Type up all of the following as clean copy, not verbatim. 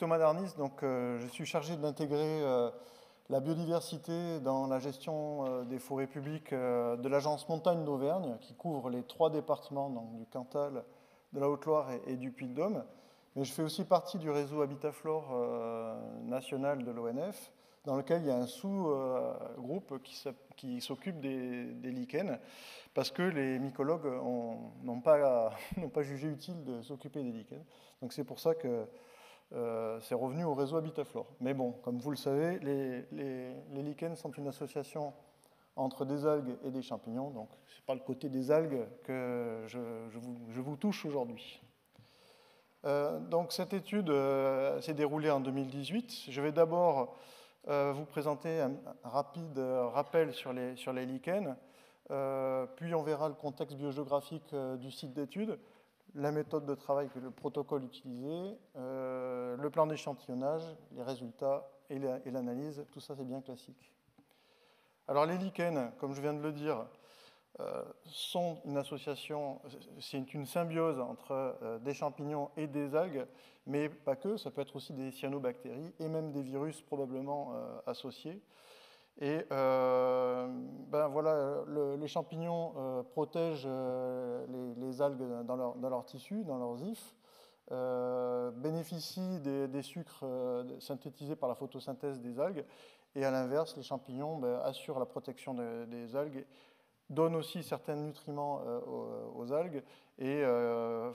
Thomas Darnis, donc je suis chargé d'intégrer la biodiversité dans la gestion des forêts publiques de l'agence Montagne d'Auvergne, qui couvre les 3 départements, donc du Cantal, de la Haute-Loire et du Puy-de-Dôme. Mais je fais aussi partie du réseau Habitat-Flore national de l'ONF, dans lequel il y a un sous-groupe qui s'occupe des lichens, parce que les mycologues n'ont pas jugé utile de s'occuper des lichens. Donc c'est pour ça que c'est revenu au réseau Habitat-Flore. Mais bon, comme vous le savez, les lichens sont une association entre des algues et des champignons, donc c'est par le côté des algues que je vous touche aujourd'hui. Donc cette étude s'est déroulée en 2018. Je vais d'abord vous présenter un rapide rappel sur les lichens, puis on verra le contexte biogéographique du site d'étude, la méthode de travail, le protocole utilisé, le plan d'échantillonnage, les résultats et l'analyse. Tout ça, c'est bien classique. Alors les lichens, comme je viens de le dire, sont une association, c'est une symbiose entre des champignons et des algues, mais pas que, ça peut être aussi des cyanobactéries et même des virus probablement associés. Et voilà, les champignons protègent les algues dans leur tissu, dans leurs ifs, bénéficient des sucres synthétisés par la photosynthèse des algues, et à l'inverse, les champignons assurent la protection des algues, donnent aussi certains nutriments aux algues et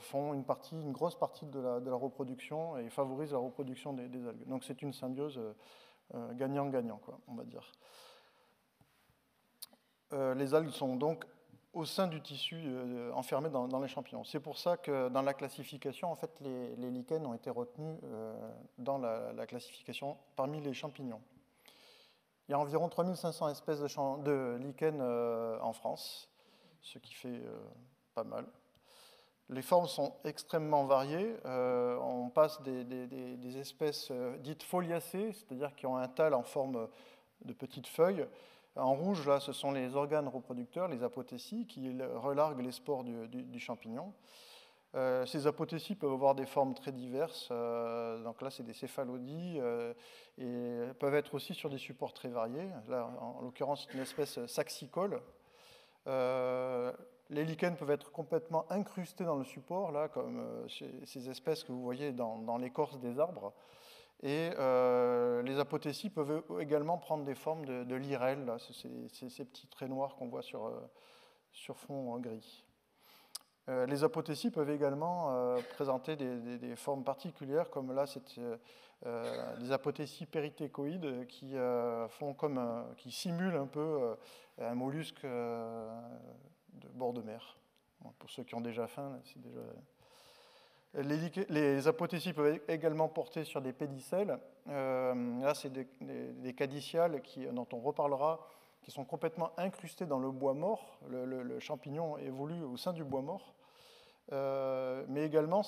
font une grosse partie de la reproduction et favorisent la reproduction des algues. Donc c'est une symbiose gagnant-gagnant, on va dire. Les algues sont donc au sein du tissu enfermé dans les champignons. C'est pour ça que dans la classification, en fait, les lichens ont été retenus dans la classification parmi les champignons. Il y a environ 3500 espèces de lichens en France, ce qui fait pas mal. Les formes sont extrêmement variées. On passe des espèces dites foliacées, c'est-à-dire qui ont un thalle en forme de petites feuilles. En rouge, là, ce sont les organes reproducteurs, les apothécies, qui relarguent les spores du champignon. Ces apothécies peuvent avoir des formes très diverses. Donc là, c'est des céphalodies et peuvent être aussi sur des supports très variés. Là, en l'occurrence, c'est une espèce saxicole. Les lichens peuvent être complètement incrustés dans le support, là, comme ces espèces que vous voyez dans l'écorce des arbres. Et les apothécies peuvent également prendre des formes de lirelles, là, ces petits traits noirs qu'on voit sur fond gris. Les apothécies peuvent également présenter des formes particulières, comme là, c'est des apothécies péritécoïdes qui simulent un peu un mollusque de bord de mer. Bon, pour ceux qui ont déjà faim, c'est déjà... Les apothécies peuvent également porter sur des pédicelles. Là, c'est des cadyciales dont on reparlera, qui sont complètement incrustés dans le bois mort. Le champignon évolue au sein du bois mort. Mais également,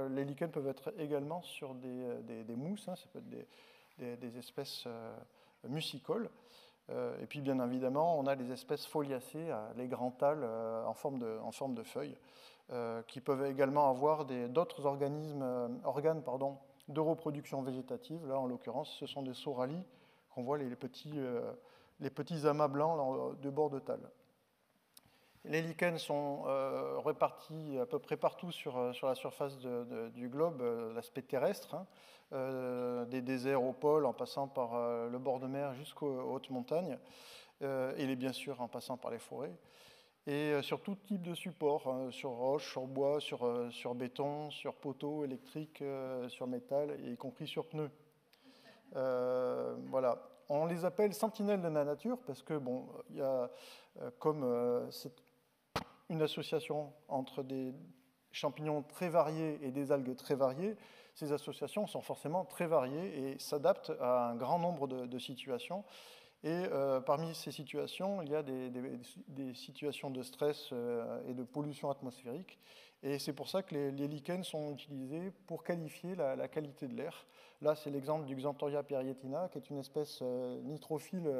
les lichens peuvent être également sur des mousses, ça peut être des espèces musicoles. Et puis, bien évidemment, on a des espèces foliacées, les grands thalles en forme de feuilles, qui peuvent également avoir d'autres organes de reproduction végétative. Là, en l'occurrence, ce sont des sauralies qu'on voit les petits amas blancs là, de bord de thalle. Les lichens sont répartis à peu près partout sur la surface du globe, l'aspect terrestre, des déserts aux pôles en passant par le bord de mer jusqu'aux hautes montagnes, et bien sûr en passant par les forêts. Et sur tout type de support, sur roche, sur bois, sur béton, sur poteaux électriques, sur métal, y compris sur pneus. Voilà. On les appelle sentinelles de la nature parce que, bon, il y a, c'est une association entre des champignons très variés et des algues très variées, ces associations sont forcément très variées et s'adaptent à un grand nombre de situations. Et parmi ces situations, il y a des situations de stress et de pollution atmosphérique. Et c'est pour ça que les lichens sont utilisés pour qualifier la qualité de l'air. Là, c'est l'exemple du Xanthoria perietina, qui est une espèce nitrophile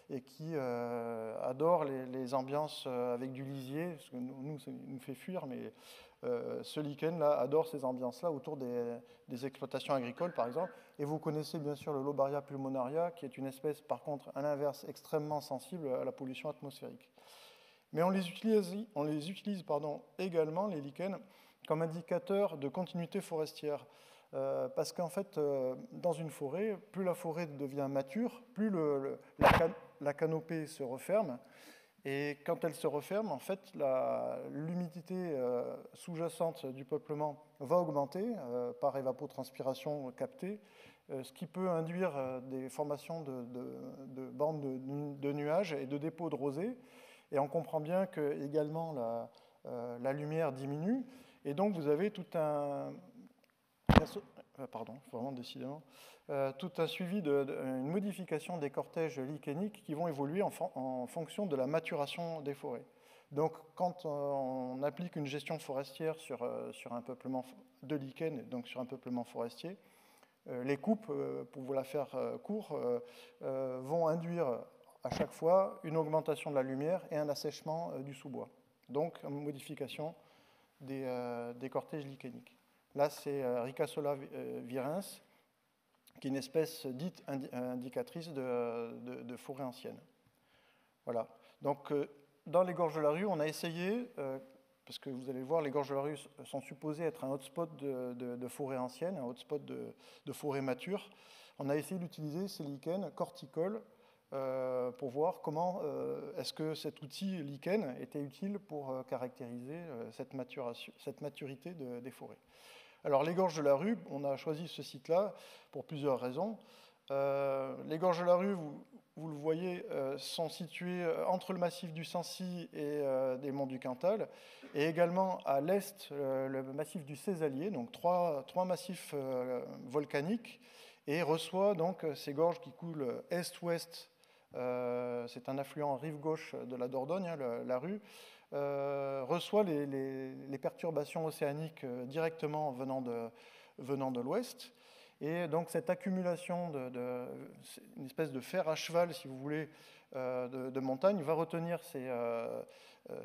et qui adore les ambiances avec du lisier, parce que nous, ça nous fait fuir, mais ce lichen-là adore ces ambiances-là autour des exploitations agricoles, par exemple. Et vous connaissez bien sûr le Lobaria pulmonaria, qui est une espèce, par contre, à l'inverse, extrêmement sensible à la pollution atmosphérique. Mais on les utilise également, les lichens, comme indicateur de continuité forestière. Parce qu'en fait, dans une forêt, plus la forêt devient mature, plus la canopée se referme. Et quand elle se referme, en fait, l'humidité sous-jacente du peuplement va augmenter par évapotranspiration captée, ce qui peut induire des formations de bandes de nuages et de dépôts de rosée. Et on comprend bien que également la lumière diminue. Et donc vous avez tout un suivi une modification des cortèges lichéniques qui vont évoluer en fonction de la maturation des forêts. Donc, quand on applique une gestion forestière sur un peuplement de lichen, donc sur un peuplement forestier, les coupes, pour vous la faire court, vont induire à chaque fois une augmentation de la lumière et un assèchement du sous-bois. Donc, une modification des cortèges lichéniques. Là, c'est Ricassola virens, qui est une espèce dite indicatrice de forêt ancienne. Voilà. Donc, dans les gorges de la rue, on a essayé, parce que vous allez voir, les gorges de la rue sont supposées être un hotspot de forêt ancienne, un hotspot de forêt mature. On a essayé d'utiliser ces lichens corticoles pour voir comment est-ce que cet outil lichen était utile pour caractériser cette maturité des forêts. Alors, les gorges de la rue, on a choisi ce site-là pour plusieurs raisons. Les gorges de la rue, vous le voyez, sont situées entre le massif du Sancy et des monts du Cantal, et également à l'est, le massif du Césalier, donc trois massifs volcaniques, et reçoit donc ces gorges qui coulent est-ouest. C'est un affluent rive gauche de la Dordogne, hein, la rue, reçoit les perturbations océaniques directement venant de l'ouest. Et donc cette accumulation une espèce de fer à cheval, si vous voulez, de montagne, va retenir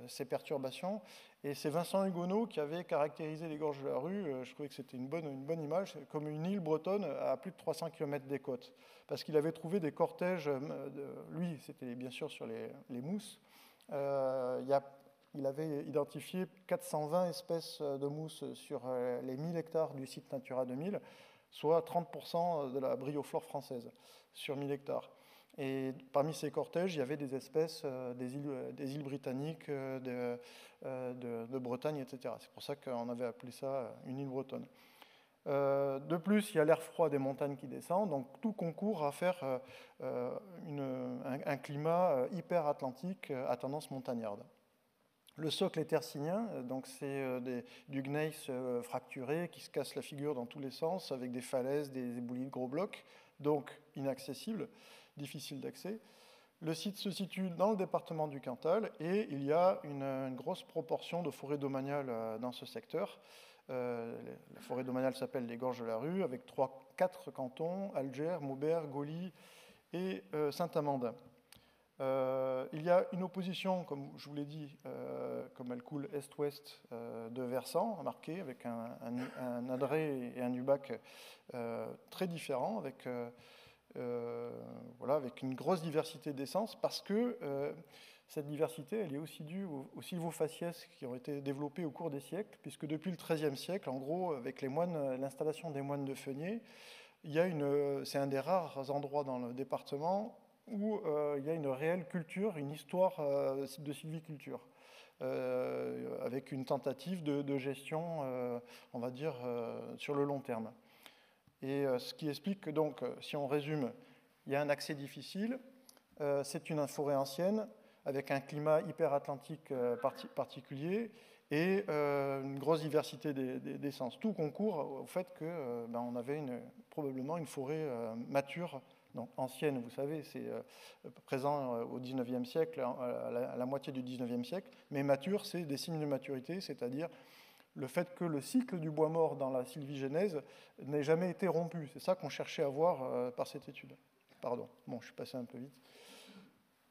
ces perturbations. Et c'est Vincent Hugonneau qui avait caractérisé les gorges de la rue, je trouvais que c'était une bonne image, comme une île bretonne à plus de 300 km des côtes. Parce qu'il avait trouvé des cortèges, lui, c'était bien sûr sur les mousses, il avait identifié 420 espèces de mousses sur les 1000 hectares du site Natura 2000, soit 30% de la bryoflore française sur 1000 hectares. Et parmi ces cortèges, il y avait des espèces des îles britanniques, de Bretagne, etc. C'est pour ça qu'on avait appelé ça une île bretonne. De plus, il y a l'air froid des montagnes qui descend, donc tout concourt à faire un climat hyper-atlantique à tendance montagnarde. Le socle est tercinien, donc c'est du gneiss fracturé qui se casse la figure dans tous les sens, avec des falaises, des éboulis de gros blocs, donc inaccessible, difficile d'accès. Le site se situe dans le département du Cantal et il y a une grosse proportion de forêts domaniales dans ce secteur. La forêt domaniale s'appelle les Gorges de la Rue, avec 4 cantons, Algers, Maubert, Gauly et Saint-Amandin. Il y a une opposition, comme je vous l'ai dit, comme elle coule est-ouest de versants, marqués avec un adret et un nubac très différents, avec une grosse diversité d'essences, parce que cette diversité, elle est aussi due aux sylvofaciès qui ont été développés au cours des siècles, puisque depuis le XIIIe siècle, en gros, avec les moines, l'installation des moines de Feugnier, c'est un des rares endroits dans le département où il y a une réelle culture, une histoire de sylviculture, avec une tentative de gestion, on va dire, sur le long terme. Et ce qui explique que, donc, si on résume, il y a un accès difficile, c'est une forêt ancienne, avec un climat hyper-atlantique particulier, et une grosse diversité d'essences. Tout concourt au fait qu'on avait probablement une forêt mature. Donc, ancienne, vous savez, c'est présent au XIXe siècle, à la moitié du XIXe siècle, mais mature, c'est des signes de maturité, c'est-à-dire le fait que le cycle du bois mort dans la sylvigénèse n'ait jamais été rompu. C'est ça qu'on cherchait à voir par cette étude. Pardon, bon, je suis passé un peu vite.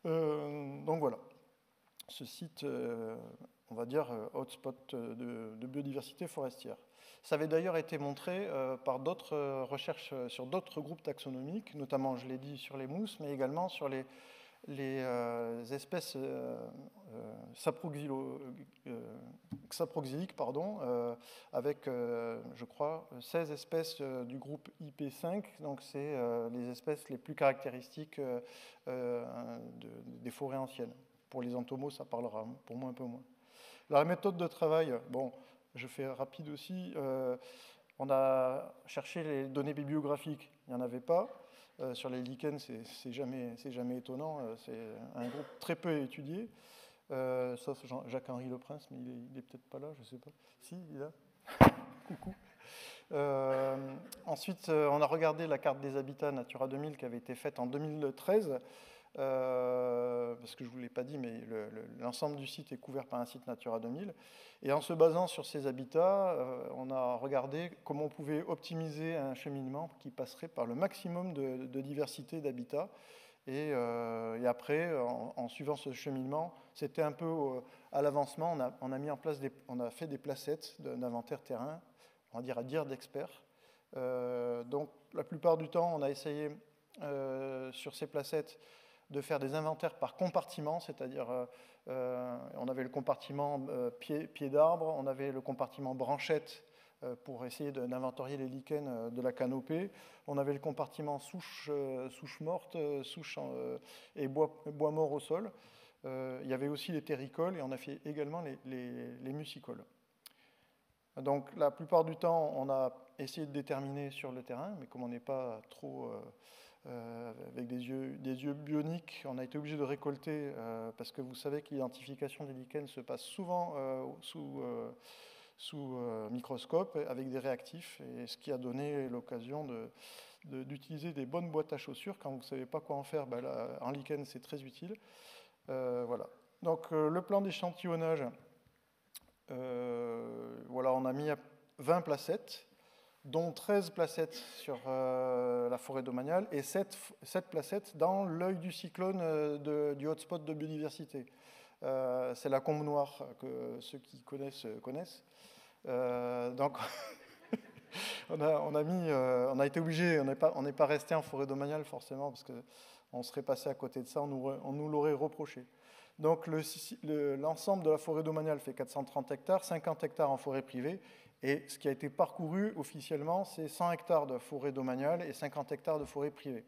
Donc voilà. ce site, on va dire, hotspot de biodiversité forestière. Ça avait d'ailleurs été montré par d'autres recherches sur d'autres groupes taxonomiques, notamment, je l'ai dit, sur les mousses, mais également sur les espèces saproxyliques, avec, je crois, 16 espèces du groupe IP5, donc c'est les espèces les plus caractéristiques des forêts anciennes. Pour les entomos, ça parlera, pour moi un peu moins. Alors, la méthode de travail, bon, je fais rapide aussi, on a cherché les données bibliographiques, il n'y en avait pas. Sur les lichens, c'est jamais étonnant, c'est un groupe très peu étudié, sauf Jacques-Henri Leprince, mais il n'est peut-être pas là, je ne sais pas. Si, il est là. Coucou. Ensuite, on a regardé la carte des habitats Natura 2000 qui avait été faite en 2013, parce que je ne vous l'ai pas dit, mais l'ensemble du site est couvert par un site Natura 2000. Et en se basant sur ces habitats, on a regardé comment on pouvait optimiser un cheminement qui passerait par le maximum de diversité d'habitats. Et après, en suivant ce cheminement, c'était un peu à l'avancement, on a mis en place on a fait des placettes d'inventaire terrain, on va dire à dire d'experts. Donc la plupart du temps, on a essayé sur ces placettes de faire des inventaires par compartiment, c'est-à-dire on avait le compartiment pied d'arbre, on avait le compartiment branchette pour essayer d'inventorier les lichens de la canopée, on avait le compartiment souche morte, et bois mort au sol, il y avait aussi les terricoles et on a fait également les musicoles. Donc la plupart du temps, on a essayé de déterminer sur le terrain, mais comme on n'est pas trop avec des yeux bioniques, on a été obligé de récolter, parce que vous savez que l'identification des lichens se passe souvent sous microscope avec des réactifs, et ce qui a donné l'occasion d'utiliser des bonnes boîtes à chaussures. Quand vous ne savez pas quoi en faire, ben là, en lichen, c'est très utile. Voilà. Donc le plan d'échantillonnage, voilà, on a mis 20 placettes, dont 13 placettes sur la forêt domaniale et 7 placettes dans l'œil du cyclone du hotspot de biodiversité. C'est la combe noire que ceux qui connaissent. Donc, on a été obligé, on n'est pas resté en forêt domaniale forcément, parce qu'on serait passé à côté de ça, on nous l'aurait reproché. Donc l'ensemble de la forêt domaniale fait 430 hectares, 50 hectares en forêt privée, et ce qui a été parcouru officiellement, c'est 100 hectares de forêt domaniale et 50 hectares de forêt privée.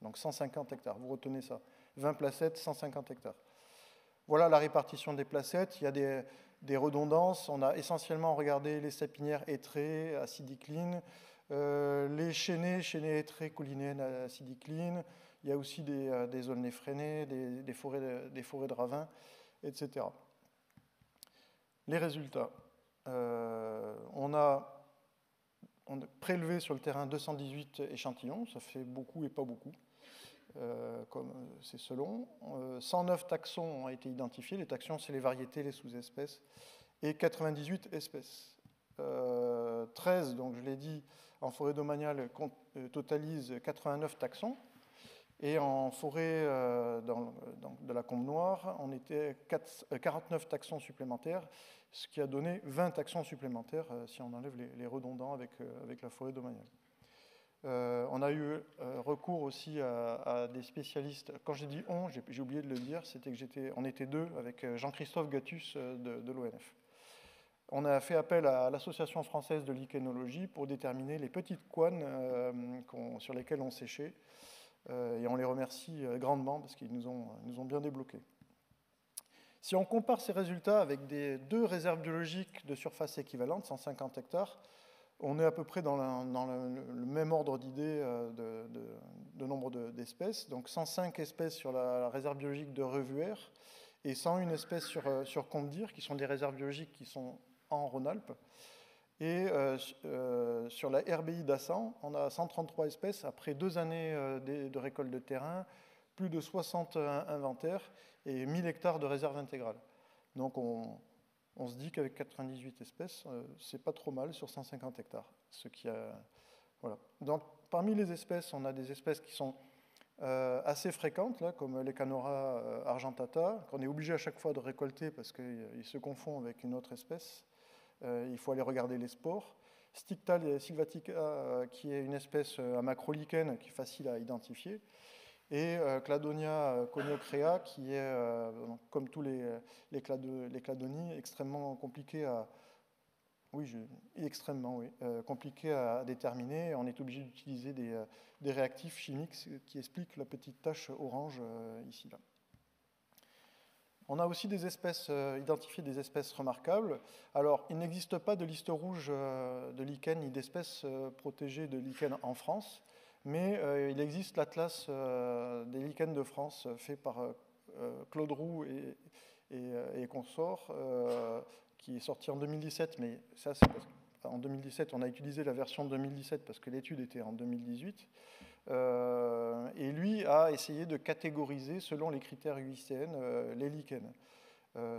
Donc 150 hectares, vous retenez ça. 20 placettes, 150 hectares. Voilà la répartition des placettes. Il y a des redondances. On a essentiellement regardé les sapinières hêtrées, acidiclines, les chênaies hêtrées, coulinéennes, acidiclines. Il y a aussi des zones néphrénées, des forêts de ravins, etc. Les résultats. On a prélevé sur le terrain 218 échantillons, ça fait beaucoup et pas beaucoup, comme c'est selon. 109 taxons ont été identifiés, les taxons c'est les variétés, les sous-espèces, et 98 espèces. 13, donc je l'ai dit, en forêt domaniale totalise 89 taxons, et en forêt de la combe noire, on était 49 taxons supplémentaires, ce qui a donné 20 taxons supplémentaires si on enlève les redondants avec la forêt domaniale. On a eu recours aussi à des spécialistes. Quand j'ai dit on, j'ai oublié de le dire, c'était que on était deux avec Jean-Christophe Gattus de l'ONF. On a fait appel à l'Association française de lichénologie pour déterminer les petites couennes sur lesquelles on séchait. Et on les remercie grandement parce qu'ils nous ont bien débloqués. Si on compare ces résultats avec deux réserves biologiques de surface équivalente, 150 hectares, on est à peu près dans le même ordre d'idées de nombre d'espèces. Donc 105 espèces sur la réserve biologique de Revuère et 101 espèces sur Combe-d'Ir, qui sont des réserves biologiques qui sont en Rhône-Alpes. Et sur la RBI d'Assan, on a 133 espèces après 2 années de récolte de terrain, plus de 60 inventaires et 1000 hectares de réserve intégrale. Donc on se dit qu'avec 98 espèces, c'est pas trop mal sur 150 hectares. Voilà. Donc, parmi les espèces, on a des espèces qui sont assez fréquentes, là, comme les Canora argentata, qu'on est obligé à chaque fois de récolter parce qu'ils se confondent avec une autre espèce. Il faut aller regarder les spores. Stictal sylvatica, qui est une espèce à macrolichen qui est facile à identifier. Et Cladonia coniocrea, qui est, comme tous les cladonies, extrêmement compliqué à... Oui, extrêmement, oui. Compliqué à déterminer. On est obligé d'utiliser des réactifs chimiques qui expliquent la petite tache orange ici, là. On a aussi des espèces, identifié des espèces remarquables. Alors, il n'existe pas de liste rouge de lichens ni d'espèces protégées de lichens en France, mais il existe l'atlas des lichens de France fait par Claude Roux et consorts, qui est sorti en 2017, mais ça, c'est parce qu'en 2017, on a utilisé la version 2017 parce que l'étude était en 2018. Et lui a essayé de catégoriser, selon les critères UICN, les lichens.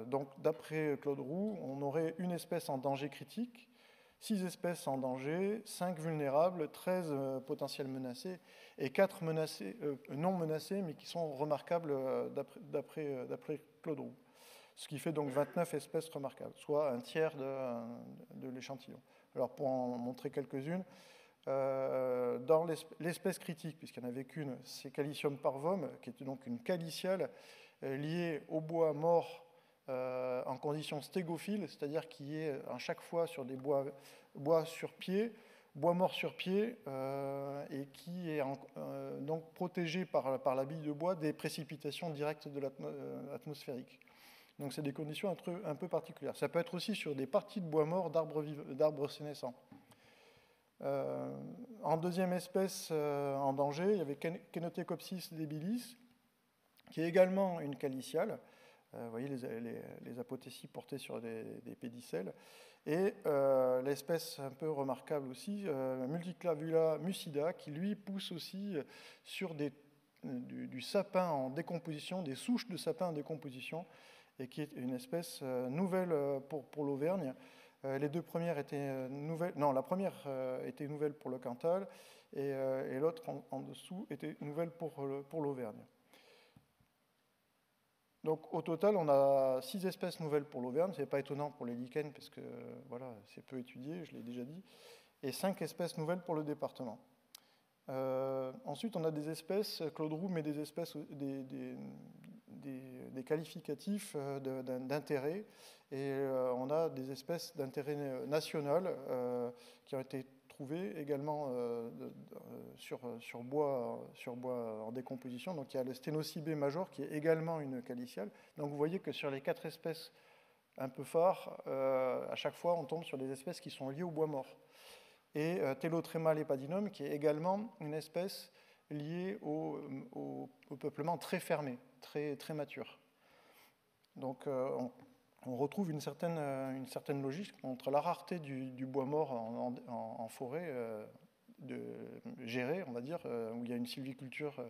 Donc, d'après Claude Roux, on aurait une espèce en danger critique, 6 espèces en danger, 5 vulnérables, 13 potentiels menacés et 4 non menacés, mais qui sont remarquables d'après Claude Roux. Ce qui fait donc 29 espèces remarquables, soit un tiers de l'échantillon. Alors, pour en montrer quelques-unes, dans l'espèce critique, puisqu'il n'y en avait qu'une, c'est Calicium parvum, qui est donc une caliciale liée au bois mort en conditions stégophiles, c'est-à-dire qui est à chaque fois sur des bois sur pied, bois mort sur pied, et qui est donc protégé par la bille de bois des précipitations directes de l'atmosphérique. Donc c'est des conditions un peu particulières. Ça peut être aussi sur des parties de bois mort d'arbres sénescents. En deuxième espèce en danger, il y avait Kenotecopsis debilis, qui est également une caliciale. Vous voyez les apothécies portées sur des pédicelles. Et l'espèce un peu remarquable aussi, Multiclavula mucida, qui lui pousse aussi sur du sapin en décomposition, des souches de sapin en décomposition, et qui est une espèce nouvelle pour l'Auvergne. Les deux premières étaient nouvelles. Non, la première était nouvelle pour le Cantal et l'autre en dessous était nouvelle pour l'Auvergne. Donc au total, on a 6 espèces nouvelles pour l'Auvergne. Ce n'est pas étonnant pour les lichens parce que voilà, c'est peu étudié, je l'ai déjà dit. Et 5 espèces nouvelles pour le département. Ensuite, on a des espèces, Claude Roux met des espèces, des qualificatifs d'intérêt, et on a des espèces d'intérêt national qui ont été trouvées également sur bois en décomposition. Donc il y a le Sténocibé major qui est également une caliciale. Donc vous voyez que sur les 4 espèces un peu phares, à chaque fois on tombe sur des espèces qui sont liées au bois mort. Et Telotrema lepadinum, qui est également une espèce liée au peuplement très fermé, très mature. Donc on retrouve une certaine logique entre la rareté du bois mort en forêt gérée, on va dire, où il y a une sylviculture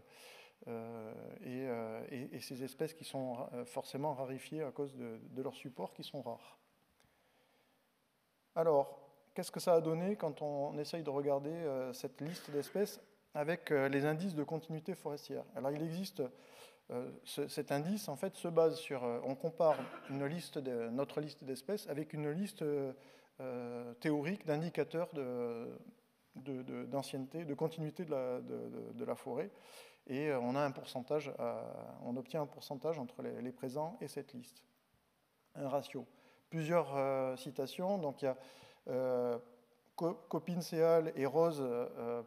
et ces espèces qui sont forcément rarifiées à cause de leurs supports qui sont rares. Alors, qu'est-ce que ça a donné quand on essaye de regarder cette liste d'espèces avec les indices de continuité forestière? Alors, il existe, cet indice, en fait, se base sur, on compare notre liste d'espèces avec une liste théorique d'indicateurs d'ancienneté, de continuité de la forêt, et on a un pourcentage, on obtient un pourcentage entre les présents et cette liste, un ratio. Plusieurs citations, donc il y a Copinceal et Rose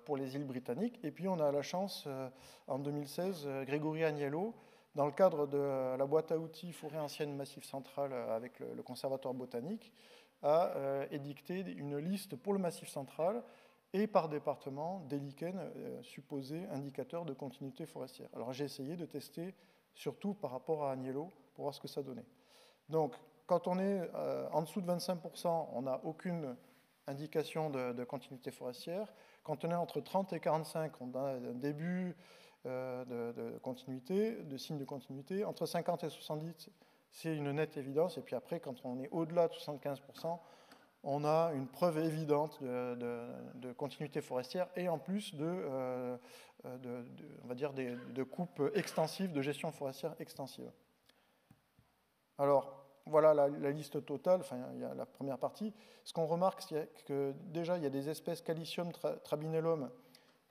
pour les îles britanniques. Et puis on a la chance, en 2016, Grégory Agnello, dans le cadre de la boîte à outils Forêt ancienne Massif central avec le Conservatoire botanique, a édicté une liste pour le Massif central et par département des lichens supposés indicateurs de continuité forestière. Alors j'ai essayé de tester, surtout par rapport à Agnello, pour voir ce que ça donnait. Donc, quand on est en dessous de 25%, on n'a aucune indication de continuité forestière. Quand on est entre 30 et 45, on a un début de continuité, de signe de continuité. Entre 50 et 70, c'est une nette évidence. Et puis après, quand on est au-delà de 75%, on a une preuve évidente de continuité forestière et en plus on va dire de coupes extensives, de gestion forestière extensive. Alors, voilà la liste totale, enfin, il y a la première partie. Ce qu'on remarque, c'est que déjà, il y a des espèces Calicium trabinellum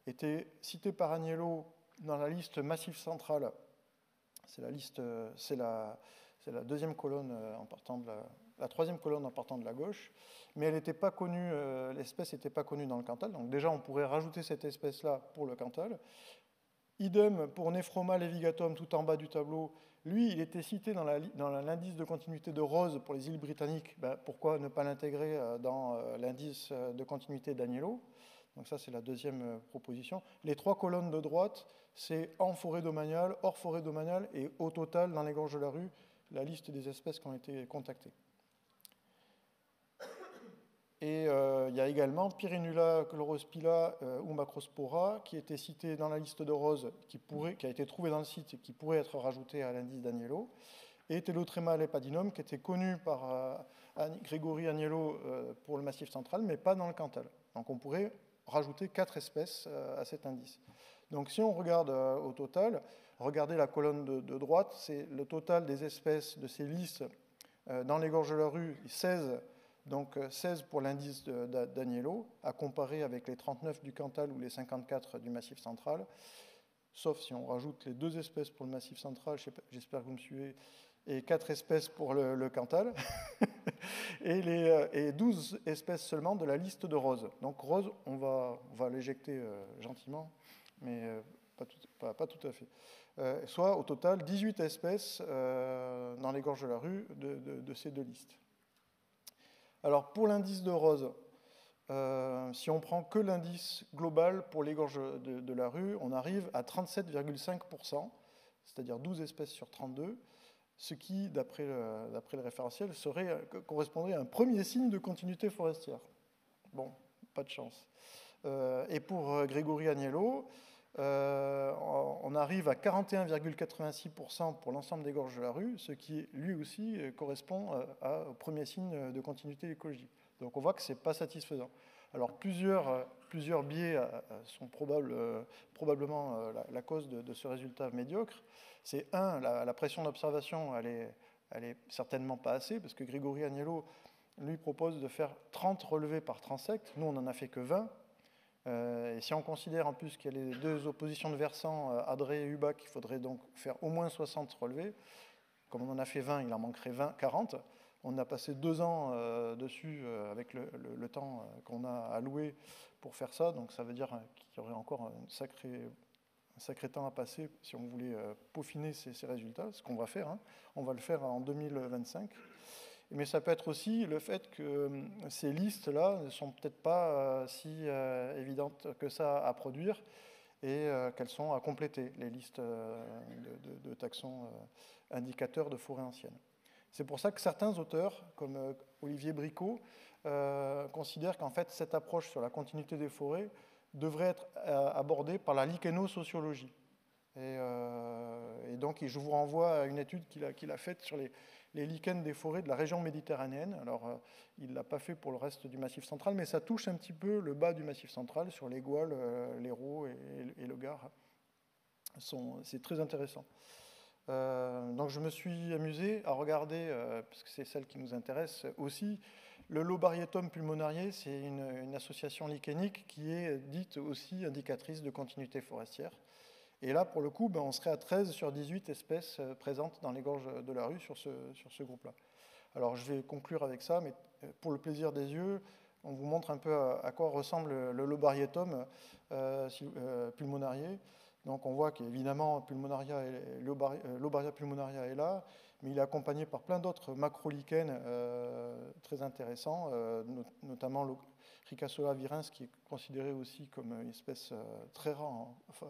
étaient citées par Agnello dans la liste Massif central. C'est la deuxième colonne en partant de la troisième colonne en partant de la gauche, mais elle n'était pas connue, l'espèce n'était pas connue dans le Cantal, donc déjà on pourrait rajouter cette espèce-là pour le Cantal. Idem pour Nephroma levigatum tout en bas du tableau. Lui, il était cité dans l'indice de continuité de Rose pour les îles britanniques. Ben, pourquoi ne pas l'intégrer dans l'indice de continuité d'Agnello? Donc ça, c'est la deuxième proposition. Les trois colonnes de droite, c'est en forêt domaniale, hors forêt domaniale, et au total, dans les gorges de la rue, la liste des espèces qui ont été contactées. Et il y a également Pyrenula chlorospila ou Macrospora qui était cité dans la liste de Rose, qui a été trouvé dans le site et qui pourrait être rajouté à l'indice d'Agnello. Et Telotrema lepadinum qui était connu par Grégory Agnello pour le Massif central, mais pas dans le Cantal. Donc on pourrait rajouter 4 espèces à cet indice. Donc si on regarde au total, regardez la colonne de droite, c'est le total des espèces de ces listes dans les gorges de la rue, 16. Donc 16 pour l'indice d'Agnello, à comparer avec les 39 du Cantal ou les 54 du Massif central, sauf si on rajoute les 2 espèces pour le Massif central, j'espère que vous me suivez, et 4 espèces pour le Cantal, et 12 espèces seulement de la liste de Rose. Donc Rose, on va l'éjecter gentiment, mais pas tout à fait. Soit au total 18 espèces dans les gorges de la rue de ces 2 listes. Alors, pour l'indice de Rose, si on prend que l'indice global pour les gorges de la rue, on arrive à 37,5%, c'est-à-dire 12 espèces sur 32, ce qui, d'après le référentiel, correspondrait à un premier signe de continuité forestière. Bon, pas de chance. Et pour Grégory Agnello, on arrive à 41,86% pour l'ensemble des gorges de la rue, ce qui lui aussi correspond au premier signe de continuité écologique. Donc on voit que ce n'est pas satisfaisant. Alors plusieurs biais sont probablement la cause de ce résultat médiocre. C'est la pression d'observation, elle est certainement pas assez, parce que Grégory Agnello lui propose de faire 30 relevés par transect. Nous, on n'en a fait que 20. Et si on considère en plus qu'il y a les 2 oppositions de versants, Adré et Hubac, il faudrait donc faire au moins 60 relevés. Comme on en a fait 20, il en manquerait 40. On a passé 2 ans dessus avec le temps qu'on a alloué pour faire ça. Donc ça veut dire qu'il y aurait encore un sacré temps à passer si on voulait peaufiner ces résultats, ce qu'on va faire. Hein. On va le faire en 2025. Mais ça peut être aussi le fait que ces listes-là ne sont peut-être pas si évidentes que ça à produire et qu'elles sont à compléter, les listes de taxons indicateurs de forêt ancienne. C'est pour ça que certains auteurs, comme Olivier Bricot, considèrent qu'en fait cette approche sur la continuité des forêts devrait être abordée par la lichénosociologie. Et donc je vous renvoie à une étude qu'il a faite sur les lichens des forêts de la région méditerranéenne. Alors, il ne l'a pas fait pour le reste du Massif central, mais ça touche un petit peu le bas du Massif central, sur les Gouales, l'Hérault et le Gard. C'est très intéressant. Donc, je me suis amusé à regarder, parce que c'est celle qui nous intéresse aussi, le Lobarietum pulmonariae, c'est une association lichénique qui est dite aussi indicatrice de continuité forestière. Et là, pour le coup, on serait à 13 sur 18 espèces présentes dans les gorges de la rue sur ce groupe-là. Alors, je vais conclure avec ça, mais pour le plaisir des yeux, on vous montre un peu à quoi ressemble le Lobarietum pulmonariae. Donc, on voit qu'évidemment, Lobaria pulmonaria est là, mais il est accompagné par plein d'autres macrolichens très intéressants, notamment Ricassola virens, qui est considéré aussi comme une espèce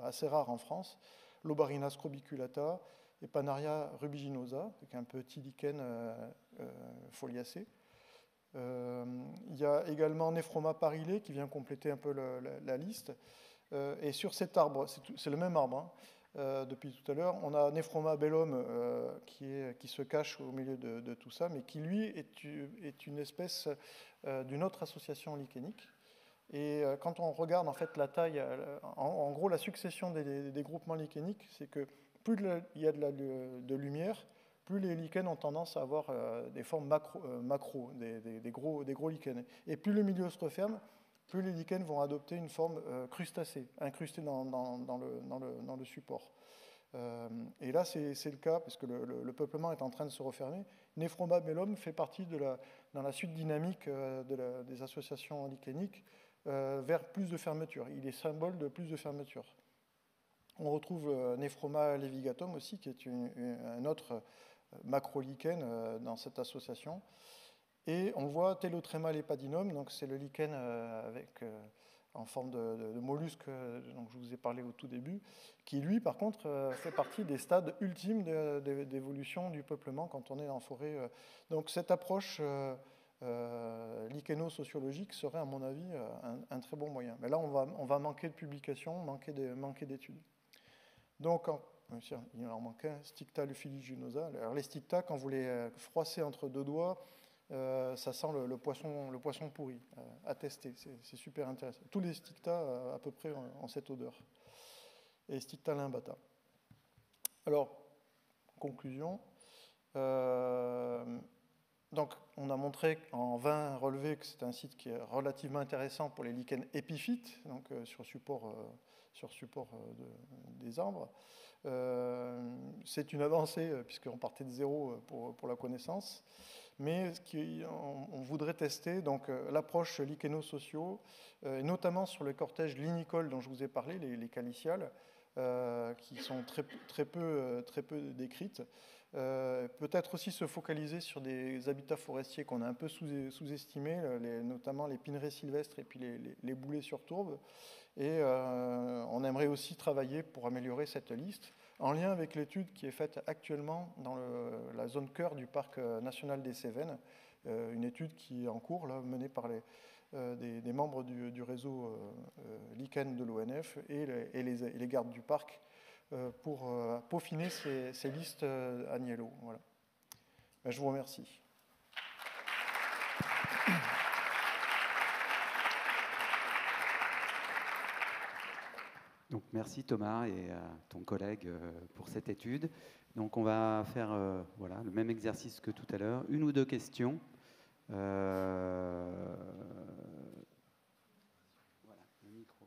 assez rare en France, Lobarina scrobiculata et Panaria rubiginosa, qui est un petit lichen foliacé. Il y a également Nephroma parilé qui vient compléter un peu la liste. Et sur cet arbre, c'est le même arbre, depuis tout à l'heure. On a Nephroma bellum qui se cache au milieu de tout ça, mais qui, lui, est une espèce d'une autre association lichénique. Et quand on regarde en fait la taille, en gros la succession des groupements lichéniques, c'est que plus il y a de lumière, plus les lichens ont tendance à avoir des formes macro, des gros lichens. Et plus le milieu se referme, plus les lichens vont adopter une forme crustacée, incrustée dans le support. Et là, c'est le cas, parce que le peuplement est en train de se refermer. Nephroma bellum fait partie dans la suite dynamique des associations lichéniques vers plus de fermeture. Il est symbole de plus de fermeture. On retrouve Nephroma levigatum aussi, qui est un autre macrolichen dans cette association. Et on voit Telothrema lepadinum, donc c'est le lichen en forme de mollusque dont je vous ai parlé au tout début, qui lui, par contre, fait partie des stades ultimes d'évolution du peuplement quand on est en forêt. Donc cette approche lichéno-sociologique serait, à mon avis, un très bon moyen. Mais là, on va manquer de publications, manquer d'études. Donc, il en manque un, Sticta lufiliginosa. Alors les sticta, quand vous les froissez entre deux doigts, ça sent le poisson pourri, à tester, c'est super intéressant. Tous les sticta, à peu près, ont cette odeur. Et Sticta limbata. Alors, conclusion. Donc, on a montré en 20 relevés que c'est un site qui est relativement intéressant pour les lichens épiphytes, donc sur support des arbres. C'est une avancée, puisqu'on partait de zéro pour la connaissance. Mais on voudrait tester l'approche lichéno-socio, notamment sur le cortège linicole dont je vous ai parlé, les caliciales, qui sont très peu décrites. Peut-être aussi se focaliser sur des habitats forestiers qu'on a un peu sous-estimés, notamment les pineraies sylvestres et puis les boulets sur tourbe. Et on aimerait aussi travailler pour améliorer cette liste, en lien avec l'étude qui est faite actuellement dans la zone cœur du parc national des Cévennes, une étude qui est en cours, là, menée par des membres du réseau lichen de l'ONF et les gardes du parc pour peaufiner ces listes Agnello. Voilà. Je vous remercie. Donc, merci Thomas et ton collègue pour cette étude. Donc on va faire le même exercice que tout à l'heure, une ou deux questions. Voilà, le micro.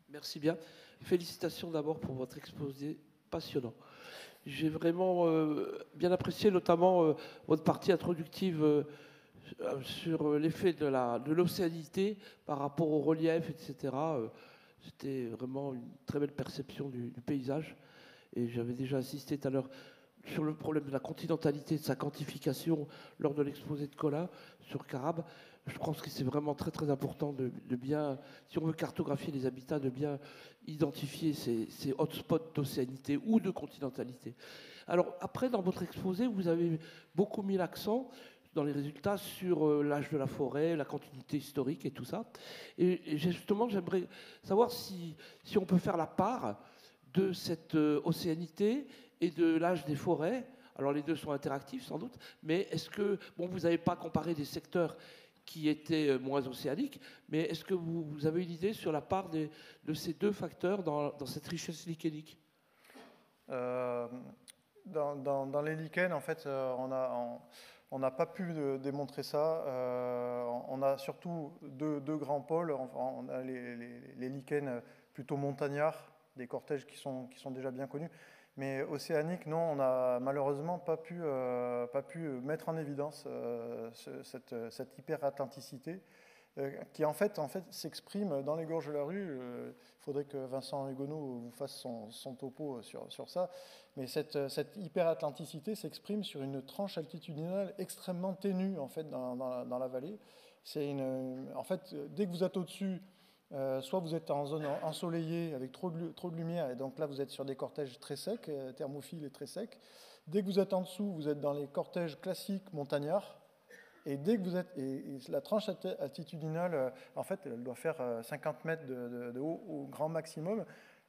Merci bien. Félicitations d'abord pour votre exposé passionnant. J'ai vraiment bien apprécié notamment votre partie introductive sur l'effet de l'océanité par rapport au relief, etc. C'était vraiment une très belle perception du paysage. Et j'avais déjà insisté tout à l'heure sur le problème de la continentalité, de sa quantification lors de l'exposé de Colin sur Carabe. Je pense que c'est vraiment très très important de bien, si on veut cartographier les habitats, de bien identifier ces hotspots d'océanité ou de continentalité. Alors après, dans votre exposé, vous avez beaucoup mis l'accent dans les résultats sur l'âge de la forêt, la continuité historique et tout ça. Et justement, j'aimerais savoir si on peut faire la part de cette océanité et de l'âge des forêts. Alors les deux sont interactifs sans doute, mais est-ce que, vous n'avez pas comparé des secteurs qui étaient moins océaniques, mais est-ce que vous avez une idée sur la part de ces deux facteurs dans cette richesse lichénique ? Dans les lichens, en fait, on n'a pas pu démontrer ça. On a surtout deux grands pôles. On a les lichens plutôt montagnards, des cortèges qui sont déjà bien connus. Mais océanique, non, on n'a malheureusement pas pu mettre en évidence cette hyper-atlanticité qui en fait s'exprime dans les gorges de la rue. Il faudrait que Vincent Hugonneau vous fasse son topo sur ça. Mais cette hyper-atlanticité s'exprime sur une tranche altitudinale extrêmement ténue en fait, dans la vallée. En fait, dès que vous êtes au-dessus, soit vous êtes en zone ensoleillée avec trop de lumière, et donc là vous êtes sur des cortèges très secs, thermophiles et très secs. Dès que vous êtes en dessous, vous êtes dans les cortèges classiques montagnards, Et dès que vous êtes, et la tranche altitudinale, en fait, elle doit faire 50 mètres de haut au grand maximum.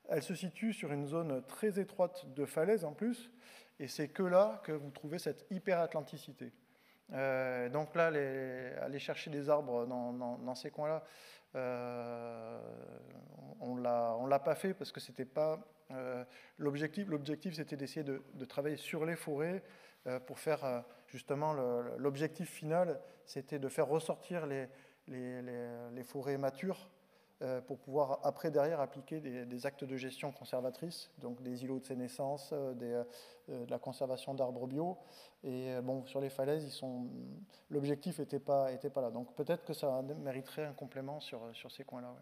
Elle se situe sur une zone très étroite de falaise en plus, et c'est que là que vous trouvez cette hyperatlanticité. Donc là, aller chercher des arbres dans ces coins-là, on l'a pas fait parce que c'était pas l'objectif. L'objectif, c'était d'essayer de travailler sur les forêts pour faire justement l'objectif final, c'était de faire ressortir les forêts matures pour pouvoir après derrière appliquer des actes de gestion conservatrice, donc des îlots de sénescence, de la conservation d'arbres bio. Et bon, sur les falaises, l'objectif n'était pas là. Donc peut-être que ça mériterait un complément sur ces coins-là. Ouais.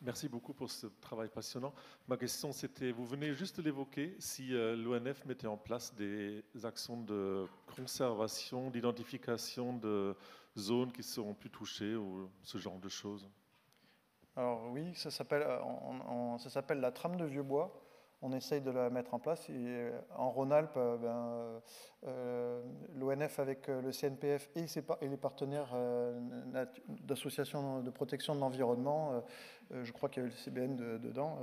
Merci beaucoup pour ce travail passionnant. Ma question, c'était, vous venez juste de l'évoquer, si l'ONF mettait en place des actions de conservation, d'identification de zones qui seront plus touchées ou ce genre de choses. Alors oui, ça s'appelle la trame de vieux bois. On essaye de la mettre en place. Et en Rhône-Alpes, l'ONF avec le CNPF et les partenaires d'associations de protection de l'environnement, je crois qu'il y a eu le CBN dedans,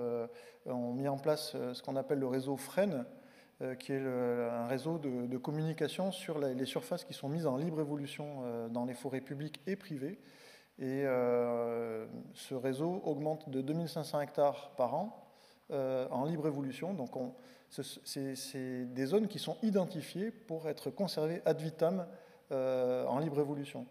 ont mis en place ce qu'on appelle le réseau FREN, qui est un réseau de communication sur les surfaces qui sont mises en libre évolution dans les forêts publiques et privées. Et ce réseau augmente de 2500 hectares par an en libre évolution. Donc c'est des zones qui sont identifiées pour être conservées ad vitam en libre évolution.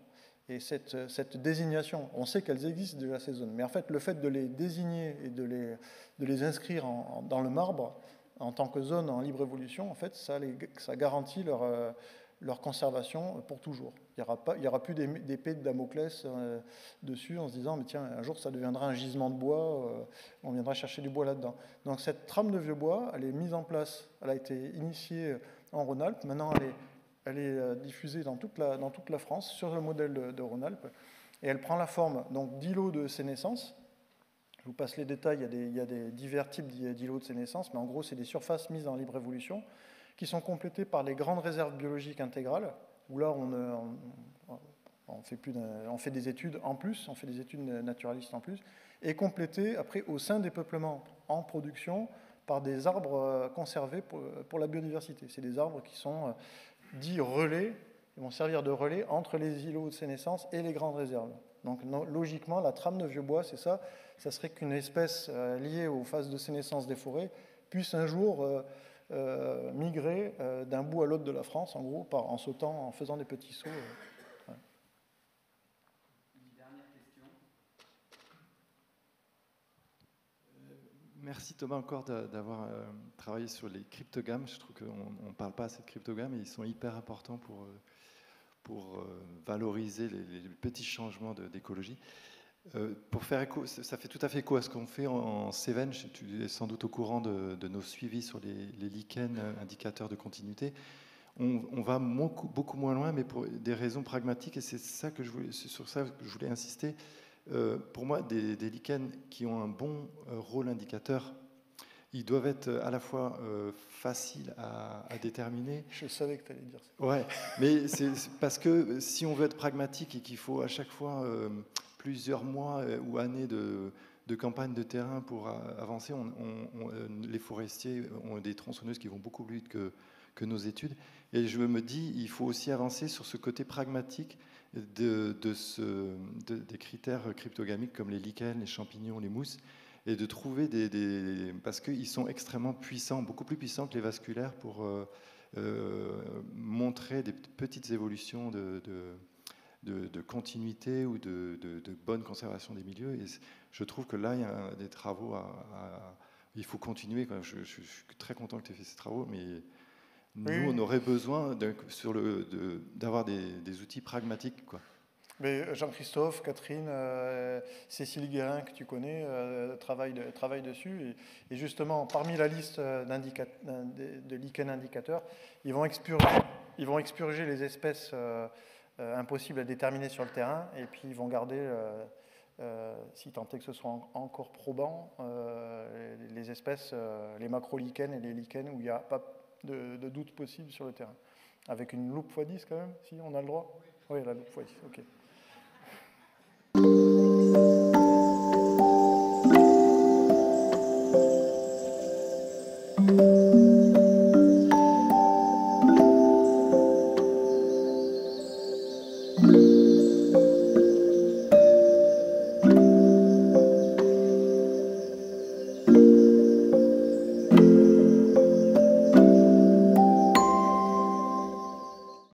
Et cette désignation, on sait qu'elles existent déjà ces zones, mais en fait le fait de les désigner et de les inscrire dans le marbre en tant que zone en libre évolution, en fait ça garantit leur conservation pour toujours. Il n'y aura plus d'épée de Damoclès dessus en se disant mais tiens, un jour ça deviendra un gisement de bois, on viendra chercher du bois là-dedans. Donc cette trame de vieux bois, elle est mise en place, elle a été initiée en Rhône-Alpes, maintenant elle est diffusée dans toute la France sur le modèle de Rhône-Alpes, et elle prend la forme d'îlots de sénescence. Je vous passe les détails, il y a des divers types d'îlots de sénescence, mais en gros c'est des surfaces mises en libre évolution qui sont complétées par les grandes réserves biologiques intégrales, où là on fait des études en plus, on fait des études naturalistes en plus, et complétées après au sein des peuplements en production par des arbres conservés pour la biodiversité. C'est des arbres qui sont dits relais, ils vont servir de relais entre les îlots de sénescence et les grandes réserves. Donc logiquement, la trame de vieux bois, c'est ça serait qu'une espèce liée aux phases de sénescence des forêts puisse un jour migrer d'un bout à l'autre de la France, en gros, en sautant, en faisant des petits sauts. Ouais. Une dernière question. Merci Thomas encore d'avoir travaillé sur les cryptogrammes. Je trouve qu'on ne parle pas assez de cryptogrammes et ils sont hyper importants pour valoriser les petits changements d'écologie. Pour faire écho, ça fait tout à fait écho à ce qu'on fait en Cévennes. Tu es sans doute au courant de nos suivis sur les lichens, indicateurs de continuité. On va beaucoup moins loin, mais pour des raisons pragmatiques, et c'est sur ça que je voulais insister. Pour moi, des lichens qui ont un bon rôle indicateur, ils doivent être à la fois faciles à déterminer. Je savais que tu allais dire ça. Ouais, mais c'est parce que si on veut être pragmatique et qu'il faut à chaque fois plusieurs mois ou années de campagne de terrain pour avancer, les forestiers ont des tronçonneuses qui vont beaucoup plus vite que nos études. Et je me dis, il faut aussi avancer sur ce côté pragmatique des critères cryptogamiques comme les lichens, les champignons, les mousses, et de trouver parce qu'ils sont extrêmement puissants, beaucoup plus puissants que les vasculaires pour montrer des petites évolutions de continuité ou de bonne conservation des milieux. Et je trouve que là, il y a des travaux il faut continuer. Je suis très content que tu aies fait ces travaux, mais nous, on aurait besoin d'avoir des outils pragmatiques, quoi. Mais Jean-Christophe, Catherine, Cécile Guérin, que tu connais, travaillent dessus. Et justement, parmi la liste de lichen indicateurs, ils vont expurger les espèces impossibles à déterminer sur le terrain, et puis ils vont garder si tant est que ce soit encore probant, les espèces, les macrolichens et les lichens où il n'y a pas de doute possible sur le terrain. Avec une loupe x10 quand même, si on a le droit? Oui, la loupe x10, ok.